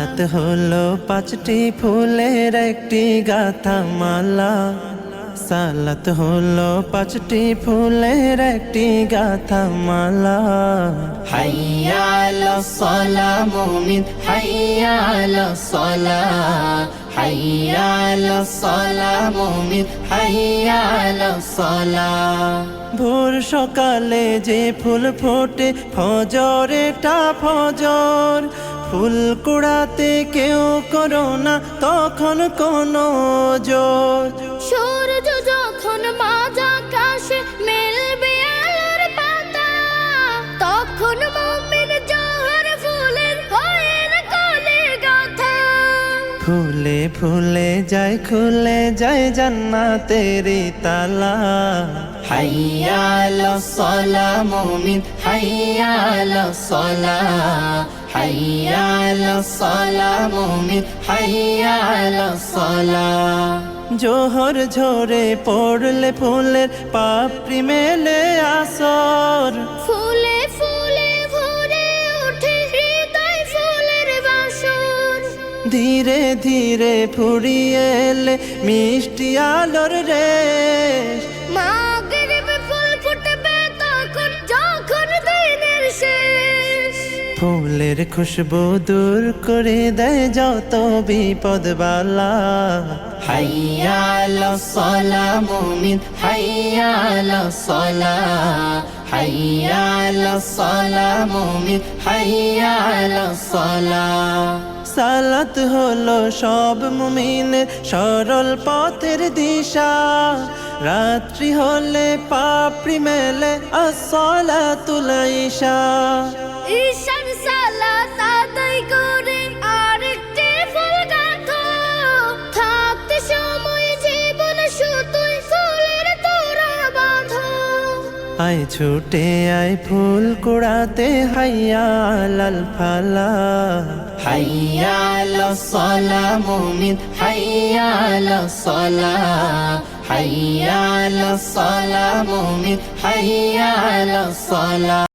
সালাত হলো পাঁচটি ফুলের একটি গাথা মালা। সালাত হলো পাঁচটি ফুলের একটি গাথা মালা। হাইয়া আলাস সালাহ মুমিন হাইয়া আলাস সালাহ, হাইয়া আলাস সালাহ মুমিন হাইয়া আলাস সালাহ। ভোর সকালে যে ফুল ফোটে ফজরেটা ফজর, ফুল কুড়াতে কেউ করো না তখন কোনো জোর। সূর্য যখন মাঝ আকাশে মেলবে আলোর পাতা, তখন মুমিন জোহর ফুলের হয়ে না কোলে গাথা। ফুলে ফুলে যায় খুলে যায় জান্নাতেরি তালা। হাইয়া আলাস সালাহ মুমিন হাইয়া আলাস সালাহ, হাইয়া আলাস সালাহ মুমিন হাইয়া আলাস সালাহ। জোহর ঝরে পড়লে ফুলের পাপড়ি মেলে আসর, ফুলে ফুলে ভরে ওঠে হৃদয় ফুলের বাসর। ধীরে ধীরে ফুরিয়ে এলে মিষ্টি আলোর রেশ। মাগরিবে ফুল ফুটবে তখন যখন দিনের শেষ। ফুলের খুশবু দূর করে দেয় যত বিপদ বালা। হাইয়া আলাস সালাহ মুমিন হাইয়া আলাস সালাহ, হাইয়া আলাস সালাহ মুমিন হাইয়া আলাস সালাহ। সালাত হলো সব মুমিনের সরল পথের দিশা। রাত্রি হলে পাপড়ি মেলে আসসালাতুল ইশা। ঈশান সালাত আদায় করে আরেকটি ফুল গাঁথো, থাকতে সময় জীবন শুধুই ফুলের তোড়া বাঁধো। আয় ছুটে আয় ফুল কুড়াতে হাইয়া আলাল ফালা। হাইয়া আলাস সালাহ মুমিন হাইয়া আলাস সালাহ, হাইয়া আলাস সালাহ মুমিন হাইয়া আলাস সালাহ।